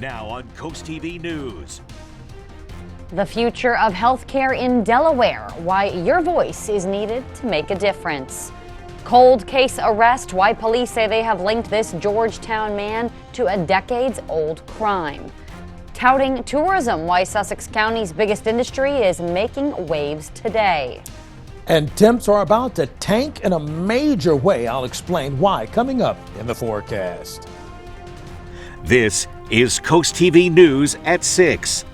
Now on CoastTV News. The future of healthcare in Delaware, why your voice is needed to make a difference. Cold case arrest, why police say they have linked this Georgetown man to a decades-old crime. Touting tourism, why Sussex County's biggest industry is making waves today. And temps are about to tank in a major way. I'll explain why coming up in the forecast. This is CoastTV News at 6.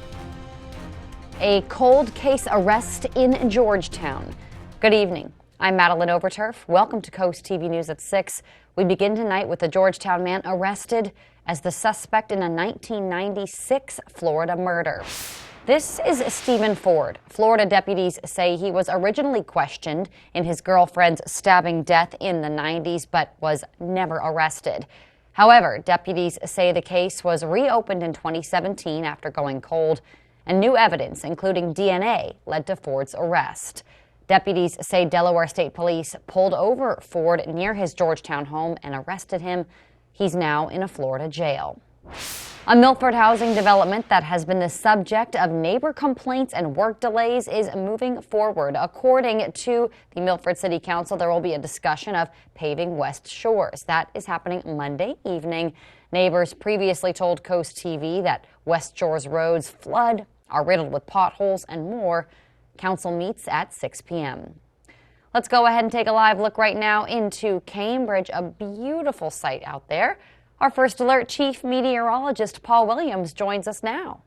A cold case arrest in Georgetown. Good evening. I'm Madeline Overturf. Welcome to CoastTV News at 6. We begin tonight with a Georgetown man arrested as the suspect in a 1996 Florida murder. This is Stephen Ford. Florida deputies say he was originally questioned in his girlfriend's stabbing death in the 90s, but was never arrested. However, deputies say the case was reopened in 2017 after going cold, and new evidence, including DNA, led to Ford's arrest. Deputies say Delaware State Police pulled over Ford near his Georgetown home and arrested him. He's now in a Florida jail. A Milford housing development that has been the subject of neighbor complaints and work delays is moving forward. According to the Milford City Council, there will be a discussion of paving West Shores. That is happening Monday evening. Neighbors previously told Coast TV that West Shores roads flood, are riddled with potholes, and more. Council meets at 6 p.m. Let's go ahead and take a live look right now into Cambridge, a beautiful sight out there. Our First Alert Chief Meteorologist Paul Williams joins us now.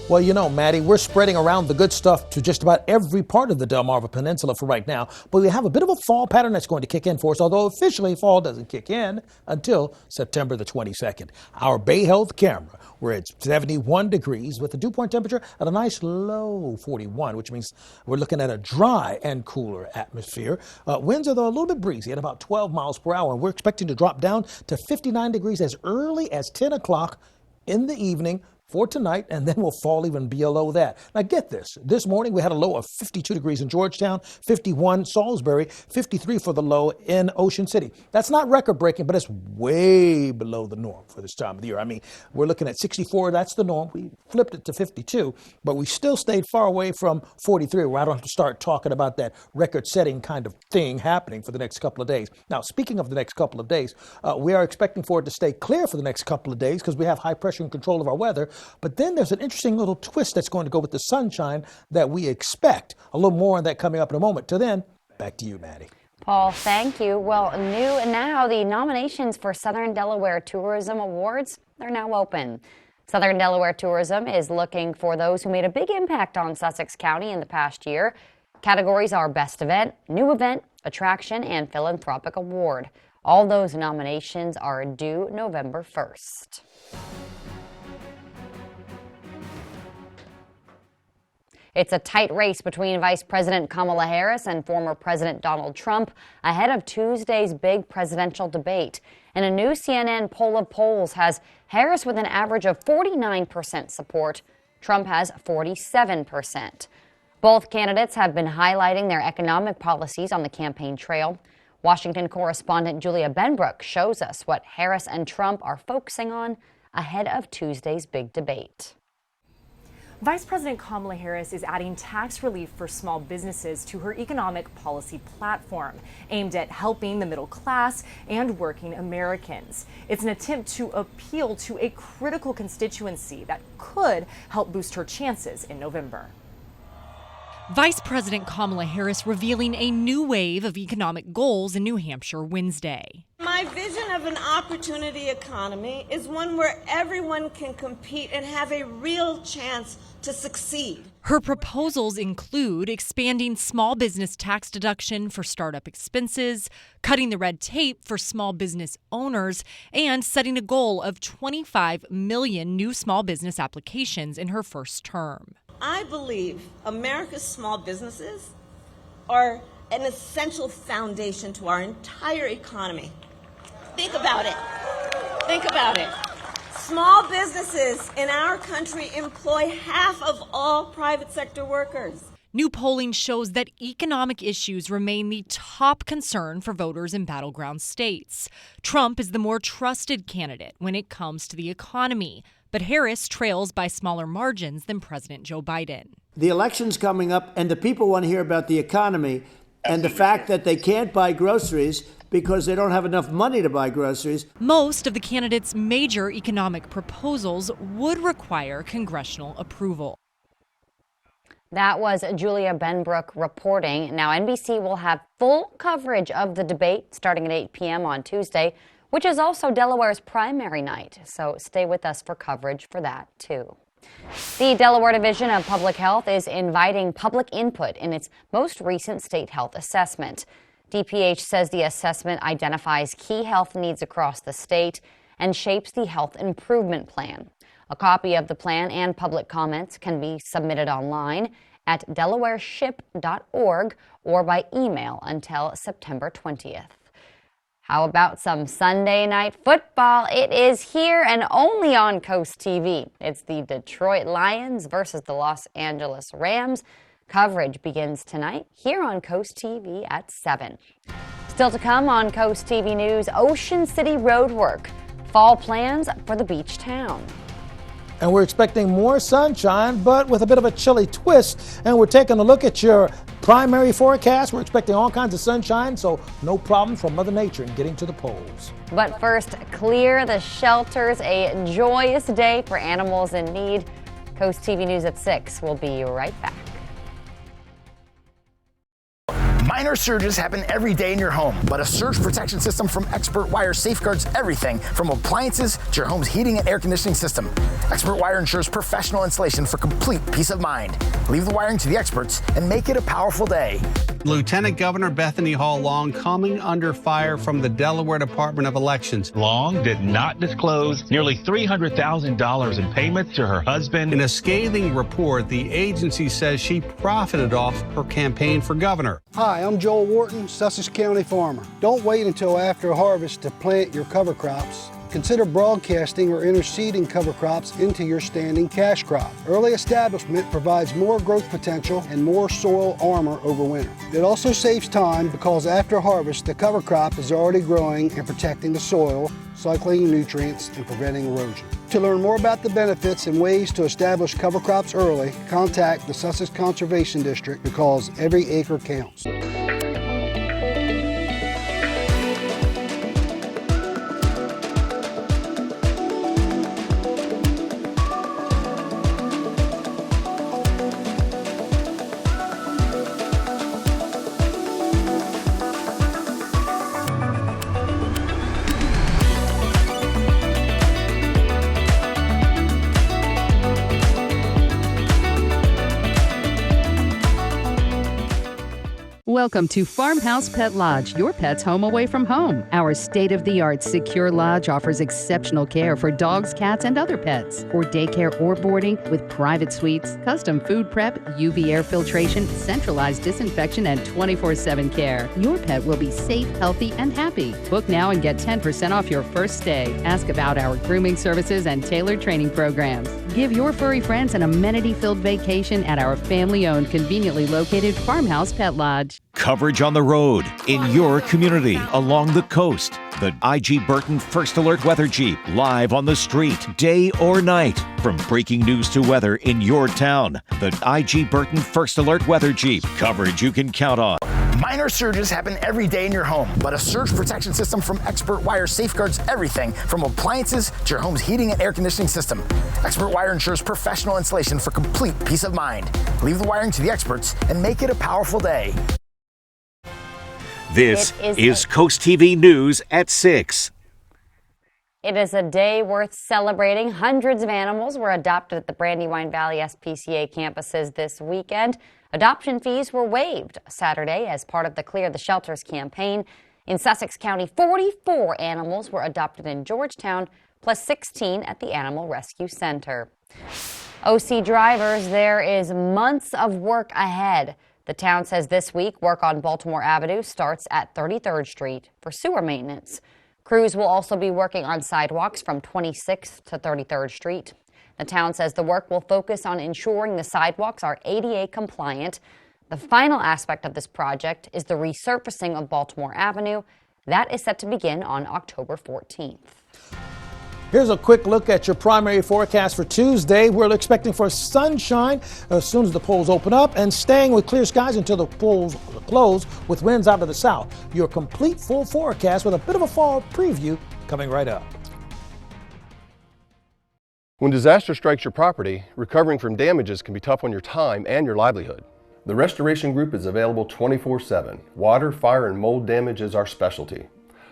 Well, you know, Maddie, we're spreading around the good stuff to just about every part of the Delmarva Peninsula for right now. But we have a bit of a fall pattern that's going to kick in for us, although officially fall doesn't kick in until September the 22nd. Our Bay Health camera, we're at 71 degrees with a dew point temperature at a nice low 41, which means we're looking at a dry and cooler atmosphere. Winds are, though, a little bit breezy at about 12 miles per hour. And we're expecting to drop down to 59 degrees as early as 10 o'clock in the evening for tonight, and then we'll fall even below that. Now get this. This morning we had a low of 52 degrees in Georgetown, 51 Salisbury, 53 for the low in Ocean City. That's not record breaking, but it's way below the norm for this time of the year. I mean, we're looking at 64. That's the norm. We flipped it to 52, but we still stayed far away from 43, where I don't have to start talking about that record-setting kind of thing happening for the next couple of days. Now, speaking of the next couple of days, we are expecting for it to stay clear for the next couple of days because we have high pressure and control of our weather. But then there's an interesting little twist that's going to go with the sunshine that we expect. A little more on that coming up in a moment. Till then, back to you, Maddie. Paul, thank you. Well, new now, the nominations for Southern Delaware Tourism Awards are now open. Southern Delaware Tourism is looking for those who made a big impact on Sussex County in the past year. Categories are Best Event, New Event, Attraction, and Philanthropic Award. All those nominations are due November 1st. It's a tight race between Vice President Kamala Harris and former President Donald Trump ahead of Tuesday's big presidential debate. And a new CNN poll of polls has Harris with an average of 49% support. Trump has 47%. Both candidates have been highlighting their economic policies on the campaign trail. Washington correspondent Julia Benbrook shows us what Harris and Trump are focusing on ahead of Tuesday's big debate. Vice President Kamala Harris is adding tax relief for small businesses to her economic policy platform, aimed at helping the middle class and working Americans. It's an attempt to appeal to a critical constituency that could help boost her chances in November. Vice President Kamala Harris revealing a new wave of economic goals in New Hampshire Wednesday. My vision of an opportunity economy is one where everyone can compete and have a real chance to succeed. Her proposals include expanding small business tax deduction for startup expenses, cutting the red tape for small business owners, and setting a goal of 25 million new small business applications in her first term. I believe America's small businesses are an essential foundation to our entire economy. Think about it. Think about it. Small businesses in our country employ half of all private sector workers. New polling shows that economic issues remain the top concern for voters in battleground states. Trump is the more trusted candidate when it comes to the economy, but Harris trails by smaller margins than President Joe Biden. The election's coming up, and the people want to hear about the economy and the fact that they can't buy groceries because they don't have enough money to buy groceries. Most of the candidates' major economic proposals would require congressional approval. That was Julia Benbrook reporting. Now, NBC will have full coverage of the debate starting at 8 p.m. on Tuesday, which is also Delaware's primary night. So stay with us for coverage for that, too. The Delaware Division of Public Health is inviting public input in its most recent state health assessment. DPH says the assessment identifies key health needs across the state and shapes the health improvement plan. A copy of the plan and public comments can be submitted online at delawareship.org or by email until September 20th. How about some Sunday night football? It is here and only on Coast TV. It's the Detroit Lions versus the Los Angeles Rams. Coverage begins tonight here on Coast TV at 7. Still to come on Coast TV News, Ocean City roadwork, fall plans for the beach town. And we're expecting more sunshine, but with a bit of a chilly twist. And we're taking a look at your primary forecast. We're expecting all kinds of sunshine, so no problem from Mother Nature in getting to the polls. But first, clear the shelters. A joyous day for animals in need. Coast TV News at 6. We'll be right back. Minor surges happen every day in your home, but a surge protection system from Expert Wire safeguards everything from appliances to your home's heating and air conditioning system. Expert Wire ensures professional installation for complete peace of mind. Leave the wiring to the experts and make it a powerful day. Lieutenant Governor Bethany Hall Long coming under fire from the Delaware Department of Elections. Long did not disclose nearly $300,000 in payments to her husband. In a scathing report, the agency says she profited off her campaign for governor. Hi, I'm Joel Wharton, Sussex County farmer. Don't wait until after harvest to plant your cover crops. Consider broadcasting or interseeding cover crops into your standing cash crop. Early establishment provides more growth potential and more soil armor over winter. It also saves time because after harvest, the cover crop is already growing and protecting the soil, cycling nutrients, and preventing erosion. To learn more about the benefits and ways to establish cover crops early, contact the Sussex Conservation District because every acre counts. Welcome to Farmhouse Pet Lodge, your pet's home away from home. Our state-of-the-art secure lodge offers exceptional care for dogs, cats, and other pets. For daycare or boarding with private suites, custom food prep, UV air filtration, centralized disinfection, and 24/7 care. Your pet will be safe, healthy, and happy. Book now and get 10% off your first stay. Ask about our grooming services and tailored training programs. Give your furry friends an amenity-filled vacation at our family-owned, conveniently located Farmhouse Pet Lodge. Coverage on the road, in your community, along the coast. The IG Burton First Alert Weather Jeep, live on the street, day or night. From breaking news to weather in your town, the IG Burton First Alert Weather Jeep. Coverage you can count on. Minor surges happen every day in your home, but a surge protection system from Expert Wire safeguards everything from appliances to your home's heating and air conditioning system. Expert Wire ensures professional installation for complete peace of mind. Leave the wiring to the experts and make it a powerful day. This is Coast TV News at 6. It is a day worth celebrating. Hundreds of animals were adopted at the Brandywine Valley SPCA campuses this weekend. Adoption fees were waived Saturday as part of the Clear the Shelters campaign. In Sussex County, 44 animals were adopted in Georgetown, plus 16 at the Animal Rescue Center. OC drivers, there is months of work ahead. The town says this week work on Baltimore Avenue starts at 33rd Street for sewer maintenance. Crews will also be working on sidewalks from 26th to 33rd Street. The town says the work will focus on ensuring the sidewalks are ADA compliant. The final aspect of this project is the resurfacing of Baltimore Avenue. That is set to begin on October 14th. Here's a quick look at your primary forecast for Tuesday. We're expecting for sunshine as soon as the polls open up and staying with clear skies until the polls close with winds out of the south. Your complete full forecast with a bit of a fall preview coming right up. When disaster strikes your property, recovering from damages can be tough on your time and your livelihood. The Restoration Group is available 24/7. Water, fire, and mold damage is our specialty.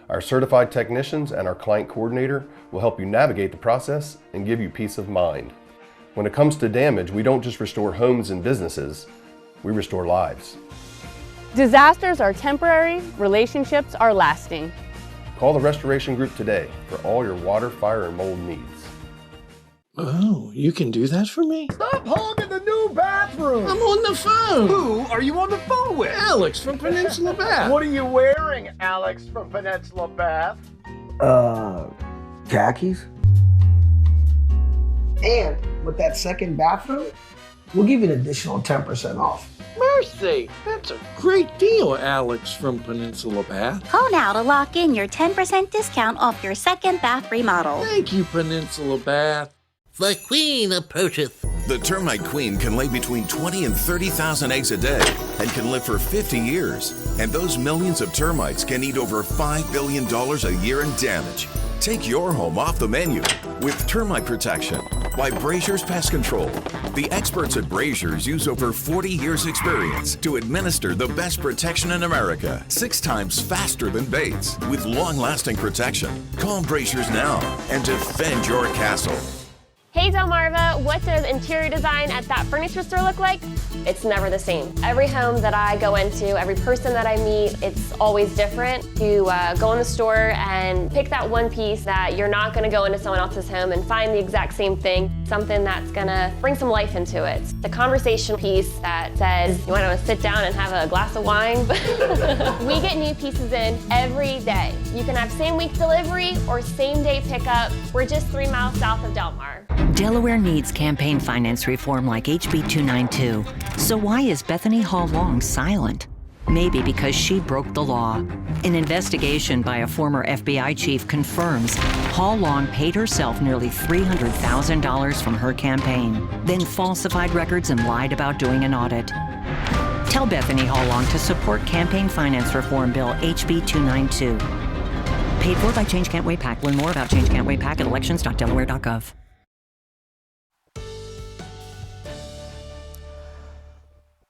Our certified technicians and our client coordinator will help you navigate the process and give you peace of mind. When it comes to damage, we don't just restore homes and businesses, we restore lives. Disasters are temporary, relationships are lasting. Call the Restoration Group today for all your water, fire, and mold needs. Oh, you can do that for me? Stop hogging the new bathroom! I'm on the phone! Who are you on the phone with? Alex from Peninsula Bath. What are you wearing, Alex from Peninsula Bath? Khakis. And with that second bathroom, we'll give you an additional 10% off. Mercy, that's a great deal, Alex from Peninsula Bath. Call now to lock in your 10% discount off your second bath remodel. Thank you, Peninsula Bath. The queen approacheth. The termite queen can lay between 20 and 30,000 eggs a day and can live for 50 years. And those millions of termites can eat over $5 billion a year in damage. Take your home off the menu with termite protection by Brazier's Pest Control. The experts at Brazier's use over 40 years experience to administer the best protection in America, 6 times faster than Bates, with long-lasting protection. Call Brazier's now and defend your castle. Hey Delmarva, what does interior design at that furniture store look like? It's never the same. Every home that I go into, every person that I meet, it's always different. You go in the store and pick that one piece that you're not gonna go into someone else's home and find the exact same thing, something that's gonna bring some life into it. The conversation piece that says, you wanna sit down and have a glass of wine? We get new pieces in every day. You can have same week delivery or same day pickup. We're just 3 miles south of Del Mar. Delaware needs campaign finance reform like HB 292. So why is Bethany Hall Long silent? Maybe because she broke the law. An investigation by a former FBI chief confirms Hall Long paid herself nearly $300,000 from her campaign, then falsified records and lied about doing an audit. Tell Bethany Hall Long to support campaign finance reform bill HB 292. Paid for by Change Can't Wait PAC. Learn more about Change Can't Wait PAC at elections.delaware.gov.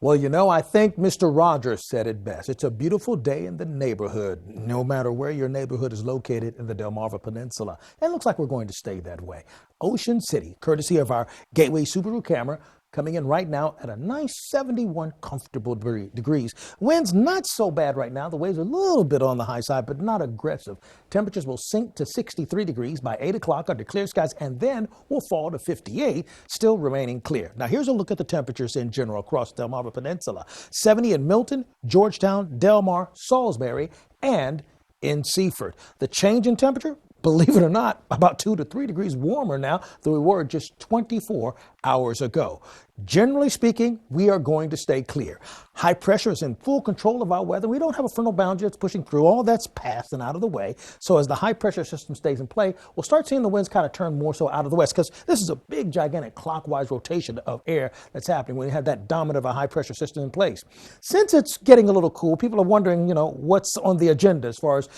Well, you know, I think Mr. Rogers said it best. It's a beautiful day in the neighborhood, no matter where your neighborhood is located in the Delmarva Peninsula. And it looks like we're going to stay that way. Ocean City, courtesy of our Gateway Subaru camera, coming in right now at a nice 71 comfortable degrees. Winds not so bad right now. The waves are a little bit on the high side, but not aggressive. Temperatures will sink to 63 degrees by 8 o'clock under clear skies, and then will fall to 58, still remaining clear. Now, here's a look at the temperatures in general across the Delmarva Peninsula. 70 in Milton, Georgetown, Del Mar, Salisbury, and in Seaford. The change in temperature, believe it or not, about 2 to 3 degrees warmer now than we were just 24 hours ago. Generally speaking, we are going to stay clear. High pressure is in full control of our weather. We don't have a frontal boundary that's pushing through. All that's passed and out of the way. So as the high pressure system stays in play, we'll start seeing the winds kind of turn more so out of the west, because this is a big, gigantic clockwise rotation of air that's happening when you have that dominant of a high pressure system in place. Since it's getting a little cool, people are wondering, what's on the agenda as far as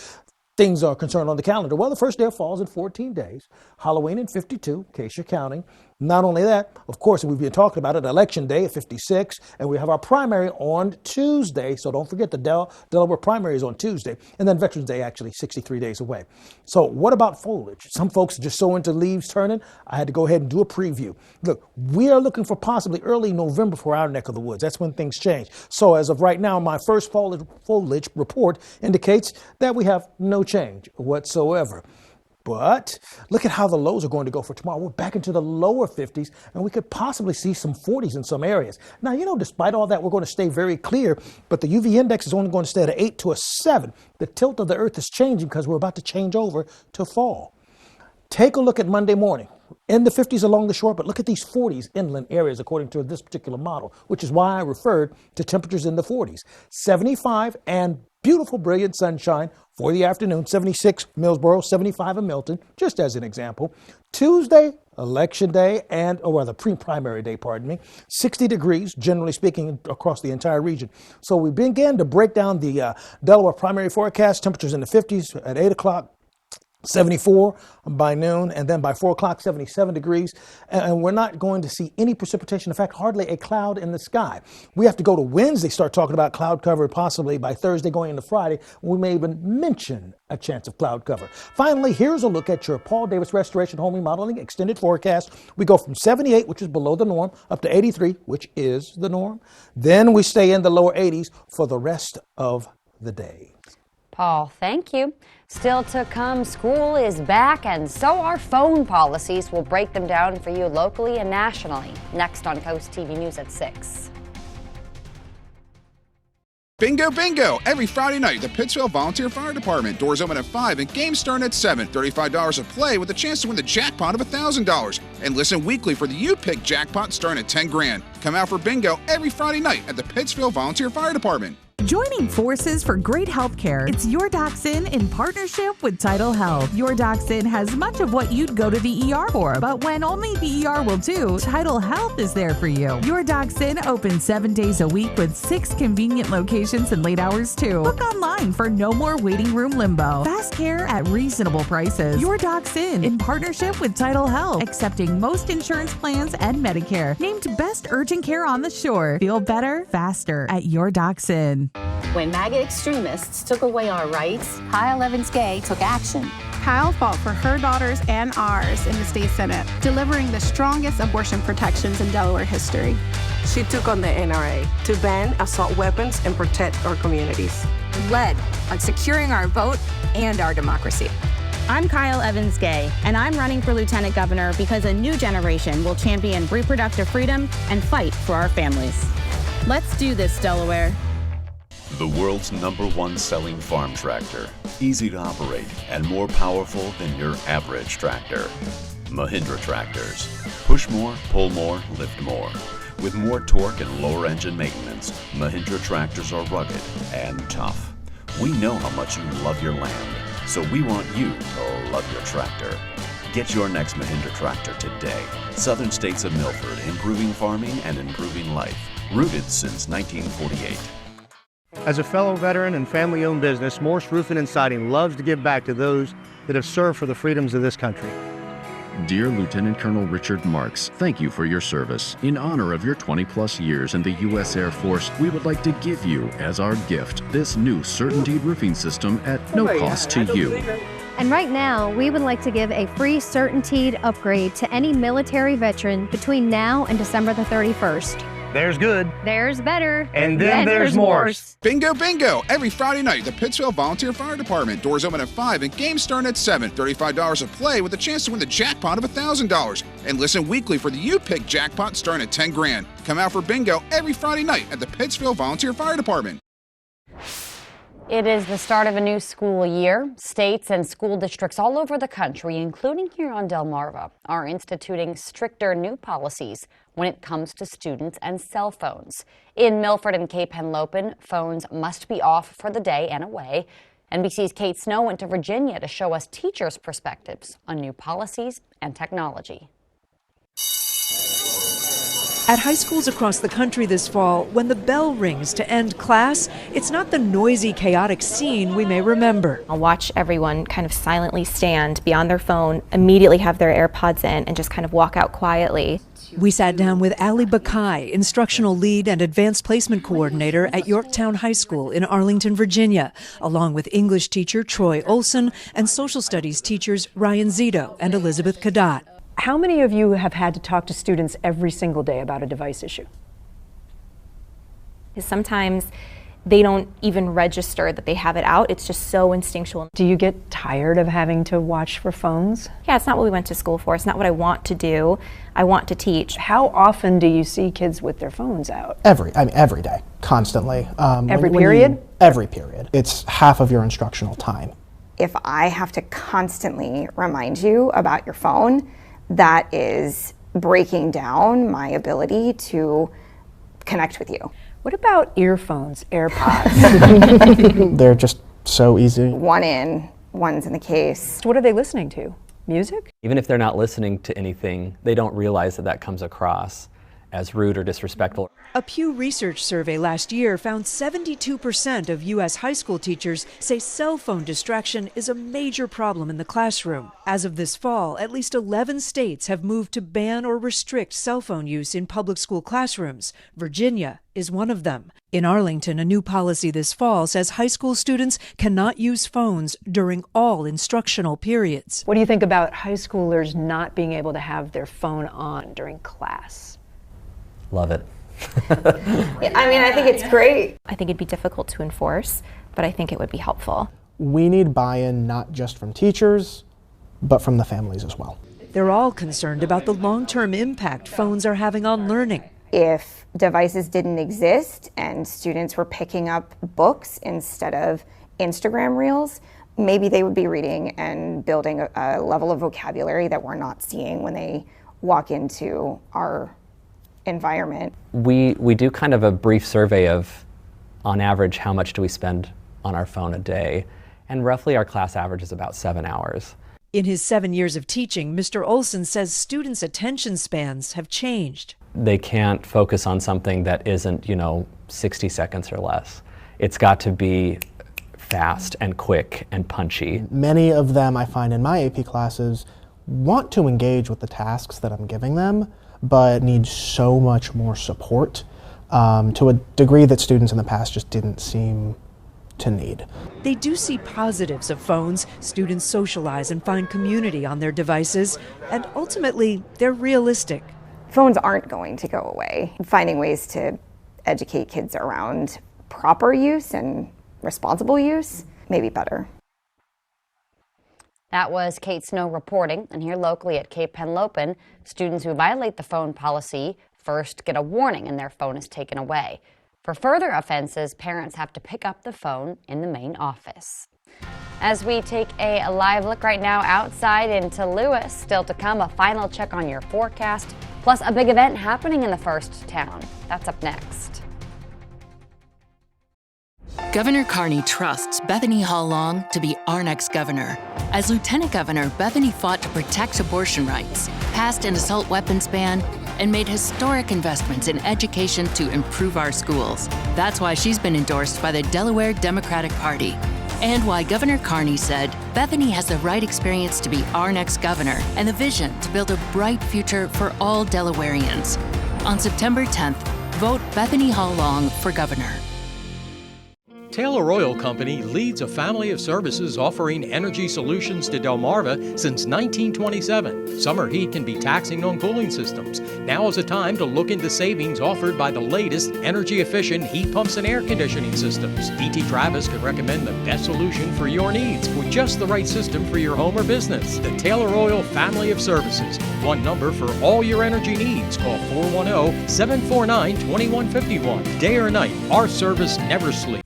things are concerned on the calendar. Well, the first day of fall is in 14 days. Halloween in 52, in case you're counting. Not only that, of course, we've been talking about it, Election Day at 56, and we have our primary on Tuesday. So don't forget the Delaware primary is on Tuesday. And then Veterans Day, actually, 63 days away. So what about foliage? Some folks are just so into leaves turning. I had to go ahead and do a preview. Look, we are looking for possibly early November for our neck of the woods. That's when things change. So as of right now, my first foliage report indicates that we have no change whatsoever. But look at how the lows are going to go for tomorrow. We're back into the lower 50s, and we could possibly see some 40s in some areas. Now, despite all that, we're going to stay very clear, but the UV index is only going to stay at an 8 to a 7. The tilt of the earth is changing because we're about to change over to fall. Take a look at Monday morning. in the 50s along the shore, but look at these 40s inland areas according to this particular model, which is why I referred to temperatures in the 40s. 75 and beautiful, brilliant sunshine for the afternoon. 76 Millsboro, 75 in Milton, just as an example. Tuesday, election day, the pre-primary day, 60 degrees, generally speaking, across the entire region. So we begin to break down the Delaware primary forecast. Temperatures in the 50s at 8 o'clock. 74 by noon, and then by 4 o'clock, 77 degrees. And we're not going to see any precipitation. In fact, hardly a cloud in the sky. We have to go to Wednesday, start talking about cloud cover, possibly by Thursday going into Friday. We may even mention a chance of cloud cover. Finally, here's a look at your Paul Davis Restoration Home Remodeling extended forecast. We go from 78, which is below the norm, up to 83, which is the norm. Then we stay in the lower 80s for the rest of the day. Paul, thank you. Still to come, school is back, and so are phone policies. We'll break them down for you locally and nationally. Next on Coast TV News at 6. Bingo, bingo! Every Friday night, the Pittsville Volunteer Fire Department. Doors open at 5 and games start at 7. $35 a play with a chance to win the jackpot of $1,000. And listen weekly for the You Pick jackpot starting at $10,000. Come out for bingo every Friday night at the Pittsville Volunteer Fire Department. Joining forces for great health care, it's Your Dachshund in partnership with Tidal Health. Your Dachshund has much of what you'd go to the ER for, but when only the ER will do, Tidal Health is there for you. Your Dachshund opens 7 days a week with 6 convenient locations and late hours too. Book online for no more waiting room limbo. Fast care at reasonable prices. Your Dachshund in partnership with Tidal Health, accepting most insurance plans and Medicare. Named Best Urgent Care on the Shore. Feel better, faster at Your Dachshund. When MAGA extremists took away our rights, Kyle Evans-Gay took action. Kyle fought for her daughters and ours in the state Senate, delivering the strongest abortion protections in Delaware history. She took on the NRA to ban assault weapons and protect our communities. Led on securing our vote and our democracy. I'm Kyle Evans-Gay, and I'm running for Lieutenant Governor because a new generation will champion reproductive freedom and fight for our families. Let's do this, Delaware. The world's #1 selling farm tractor. Easy to operate and more powerful than your average tractor. Mahindra tractors. Push more, pull more, lift more. With more torque and lower engine maintenance, Mahindra tractors are rugged and tough. We know how much you love your land, so we want you to love your tractor. Get your next Mahindra tractor today. Southern States of Milford, improving farming and improving life. Rooted since 1948. As a fellow veteran and family-owned business, Morse Roofing and Siding loves to give back to those that have served for the freedoms of this country. Dear Lieutenant Colonel Richard Marks, thank you for your service. In honor of your 20-plus years in the U.S. Air Force, we would like to give you, as our gift, this new CertainTeed roofing system at no cost to you. And right now, we would like to give a free CertainTeed upgrade to any military veteran between now and December the 31st. There's good. There's better. And then there's Morse. Bingo, bingo! Every Friday night, the Pittsville Volunteer Fire Department. Doors open at 5 and games start at 7. $35 a play with a chance to win the jackpot of $1,000. And listen weekly for the You Pick jackpot starting at $10,000. Come out for bingo every Friday night at the Pittsville Volunteer Fire Department. It is the start of a new school year. States and school districts all over the country, including here on Delmarva, are instituting stricter new policies when it comes to students and cell phones. In Milford and Cape Henlopen, phones must be off for the day and away. NBC's Kate Snow went to Virginia to show us teachers' perspectives on new policies and technology. At high schools across the country this fall, when the bell rings to end class, it's not the noisy, chaotic scene we may remember. I'll watch everyone kind of silently stand beyond their phone, immediately have their AirPods in, and just kind of walk out quietly. We sat down with Ali Bakai, instructional lead and advanced placement coordinator at Yorktown High School in Arlington, Virginia, along with English teacher Troy Olson and social studies teachers Ryan Zito and Elizabeth Kadat. How many of you have had to talk to students every single day about a device issue? Sometimes they don't even register that they have it out. It's just so instinctual. Do you get tired of having to watch for phones? Yeah, it's not what we went to school for. It's not what I want to do. I want to teach. How often do you see kids with their phones out? Every day, constantly. Every period? Every period. It's half of your instructional time. If I have to constantly remind you about your phone, that is breaking down my ability to connect with you. What about earphones, AirPods? They're just so easy. One in, one's in the case. What are they listening to? Music? Even if they're not listening to anything, they don't realize that that comes across as rude or disrespectful. A Pew Research survey last year found 72% of U.S. high school teachers say cell phone distraction is a major problem in the classroom. As of this fall, at least 11 states have moved to ban or restrict cell phone use in public school classrooms. Virginia is one of them. In Arlington, a new policy this fall says high school students cannot use phones during all instructional periods. What do you think about high schoolers not being able to have their phone on during class? Love it. I mean, I think it's great. I think it'd be difficult to enforce, but I think it would be helpful. We need buy-in not just from teachers, but from the families as well. They're all concerned about the long-term impact phones are having on learning. If devices didn't exist and students were picking up books instead of Instagram reels, maybe they would be reading and building a level of vocabulary that we're not seeing when they walk into our environment. We do kind of a brief survey of, on average, how much do we spend on our phone a day, and roughly our class average is about 7 hours. In his 7 years of teaching, Mr. Olson says students' attention spans have changed. They can't focus on something that isn't, 60 seconds or less. It's got to be fast and quick and punchy. Many of them, I find in my AP classes, want to engage with the tasks that I'm giving them, but need so much more support to a degree that students in the past just didn't seem to need. They do see positives of phones. Students socialize and find community on their devices, and ultimately, they're realistic. Phones aren't going to go away. Finding ways to educate kids around proper use and responsible use may be better. That was Kate Snow reporting, and here locally at Cape Henlopen, students who violate the phone policy first get a warning and their phone is taken away. For further offenses, parents have to pick up the phone in the main office. As we take a live look right now outside into Lewis, still to come, a final check on your forecast, plus a big event happening in the first town. That's up next. Governor Carney trusts Bethany Hall Long to be our next governor. As Lieutenant Governor, Bethany fought to protect abortion rights, passed an assault weapons ban, and made historic investments in education to improve our schools. That's why she's been endorsed by the Delaware Democratic Party. And why Governor Carney said Bethany has the right experience to be our next governor and the vision to build a bright future for all Delawareans. On September 10th, vote Bethany Hall Long for governor. Taylor Oil Company leads a family of services offering energy solutions to Delmarva since 1927. Summer heat can be taxing on cooling systems. Now is the time to look into savings offered by the latest energy-efficient heat pumps and air conditioning systems. DT Travis could recommend the best solution for your needs with just the right system for your home or business. The Taylor Oil family of services. One number for all your energy needs. Call 410-749-2151. Day or night, our service never sleeps.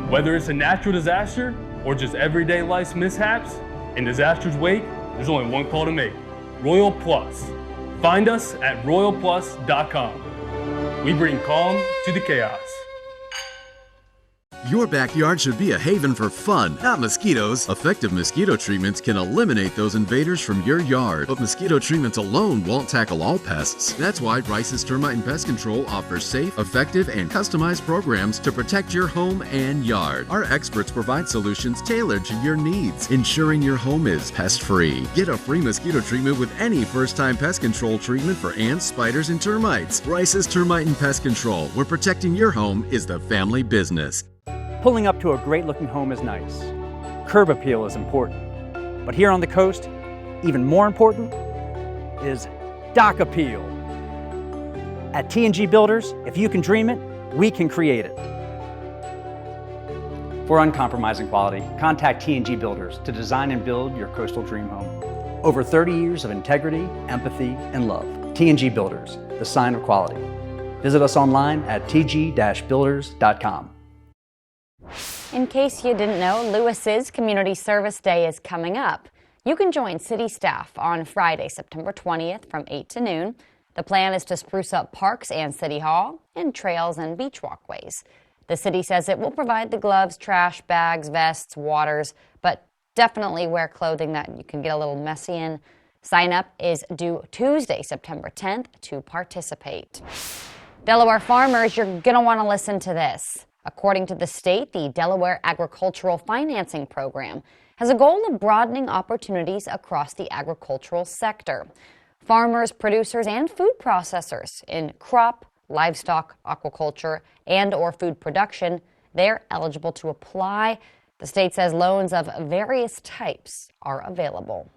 Whether it's a natural disaster or just everyday life's mishaps, in disaster's wake, there's only one call to make: Royal Plus. Find us at royalplus.com. We bring calm to the chaos. Your backyard should be a haven for fun, not mosquitoes. Effective mosquito treatments can eliminate those invaders from your yard, but mosquito treatments alone won't tackle all pests. That's why Rice's Termite and Pest Control offers safe, effective, and customized programs to protect your home and yard. Our experts provide solutions tailored to your needs, ensuring your home is pest-free. Get a free mosquito treatment with any first-time pest control treatment for ants, spiders, and termites. Rice's Termite and Pest Control, where protecting your home is the family business. Pulling up to a great-looking home is nice. Curb appeal is important. But here on the coast, even more important is dock appeal. At T&G Builders, if you can dream it, we can create it. For uncompromising quality, contact T&G Builders to design and build your coastal dream home. Over 30 years of integrity, empathy, and love. T&G Builders, the sign of quality. Visit us online at tg-builders.com. In case you didn't know, Lewis's Community Service Day is coming up. You can join city staff on Friday, September 20th from 8 to noon. The plan is to spruce up parks and City Hall and trails and beach walkways. The city says it will provide the gloves, trash bags, vests, waters, but definitely wear clothing that you can get a little messy in. Sign up is due Tuesday, September 10th to participate. Delaware farmers, you're going to want to listen to this. According to the state, the Delaware Agricultural Financing Program has a goal of broadening opportunities across the agricultural sector. Farmers, producers, and food processors in crop, livestock, aquaculture, and/or food production, they're eligible to apply. The state says loans of various types are available.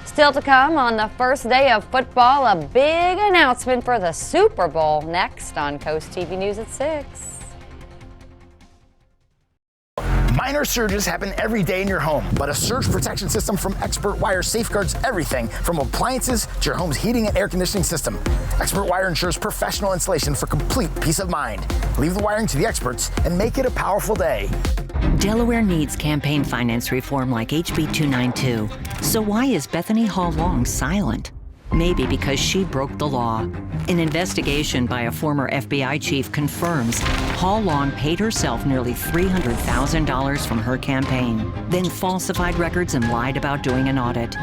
Still to come on the first day of football, a big announcement for the Super Bowl next on Coast TV News at 6. Minor surges happen every day in your home, but a surge protection system from Expert Wire safeguards everything from appliances to your home's heating and air conditioning system. Expert Wire ensures professional installation for complete peace of mind. Leave the wiring to the experts and make it a powerful day. Delaware needs campaign finance reform like HB 292. So why is Bethany Hall Long silent? Maybe because she broke the law. An investigation by a former FBI chief confirms Hall Long paid herself nearly $300,000 from her campaign, then falsified records and lied about doing an audit.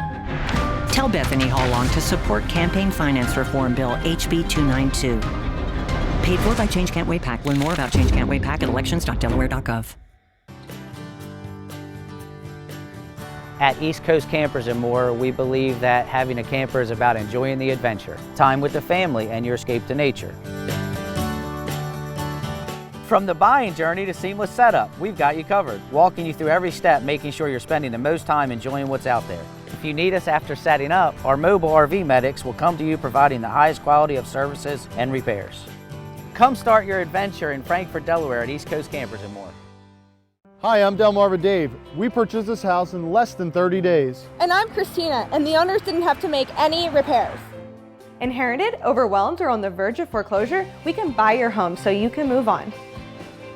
Tell Bethany Hall Long to support campaign finance reform bill HB 292. Paid for by Change Can't Wait PAC. Learn more about Change Can't Wait PAC at elections.delaware.gov. At East Coast Campers and More, we believe that having a camper is about enjoying the adventure, time with the family, and your escape to nature. From the buying journey to seamless setup, we've got you covered, walking you through every step, making sure you're spending the most time enjoying what's out there. If you need us after setting up, our mobile RV medics will come to you providing the highest quality of services and repairs. Come start your adventure in Frankfort, Delaware at East Coast Campers and More. Hi, I'm Delmarva Dave. We purchased this house in less than 30 days. And I'm Christina, and the owners didn't have to make any repairs. Inherited, overwhelmed, or on the verge of foreclosure? We can buy your home so you can move on.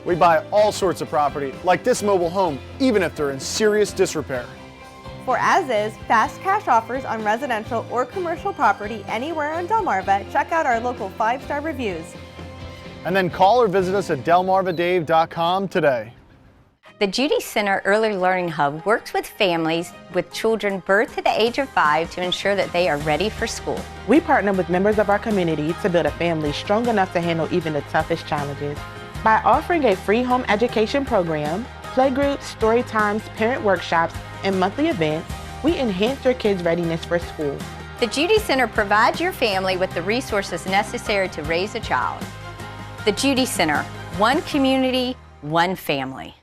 We buy all sorts of property, like this mobile home, even if they're in serious disrepair. For as-is, fast cash offers on residential or commercial property anywhere in Delmarva, check out our local 5-star reviews. And then call or visit us at delmarvadave.com today. The Judy Center Early Learning Hub works with families with children birth to the age of 5 to ensure that they are ready for school. We partner with members of our community to build a family strong enough to handle even the toughest challenges. By offering a free home education program, playgroups, story times, parent workshops, and monthly events, we enhance your kids' readiness for school. The Judy Center provides your family with the resources necessary to raise a child. The Judy Center, one community, one family.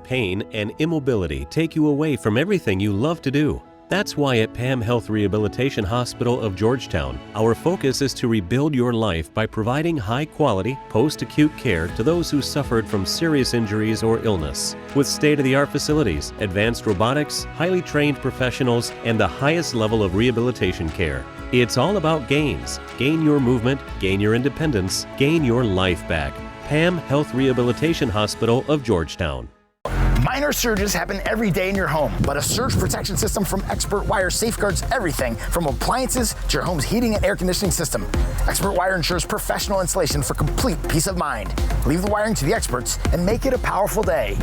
Pain and immobility take you away from everything you love to do. That's why at PAM Health Rehabilitation Hospital of Georgetown, our focus is to rebuild your life by providing high-quality, post-acute care to those who suffered from serious injuries or illness. With state-of-the-art facilities, advanced robotics, highly trained professionals, and the highest level of rehabilitation care. It's all about gains. Gain your movement, gain your independence, gain your life back. PAM Health Rehabilitation Hospital of Georgetown. Minor surges happen every day in your home, but a surge protection system from Expert Wire safeguards everything from appliances to your home's heating and air conditioning system. Expert Wire ensures professional installation for complete peace of mind. Leave the wiring to the experts and make it a powerful day.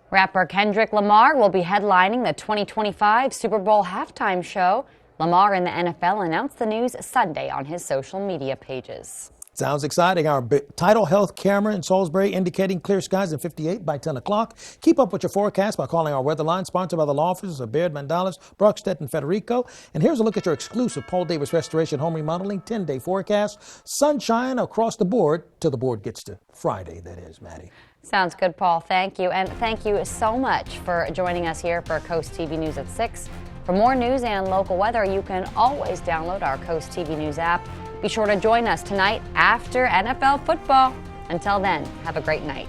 Rapper Kendrick Lamar will be headlining the 2025 Super Bowl halftime show. Lamar and the NFL announced the news Sunday on his social media pages. Sounds exciting. Our Tidal Health camera in Salisbury indicating clear skies in 58 by 10 o'clock. Keep up with your forecast by calling our weather line, sponsored by the law offices of Baird, Mandalas, Brockstedt, and Federico. And here's a look at your exclusive Paul Davis Restoration Home Remodeling 10-day forecast. Sunshine across the board till the board gets to Friday, that is, Maddie. Sounds good, Paul. Thank you. And thank you so much for joining us here for Coast TV News at 6. For more news and local weather, you can always download our Coast TV News app. Be sure to join us tonight after NFL football. Until then, have a great night.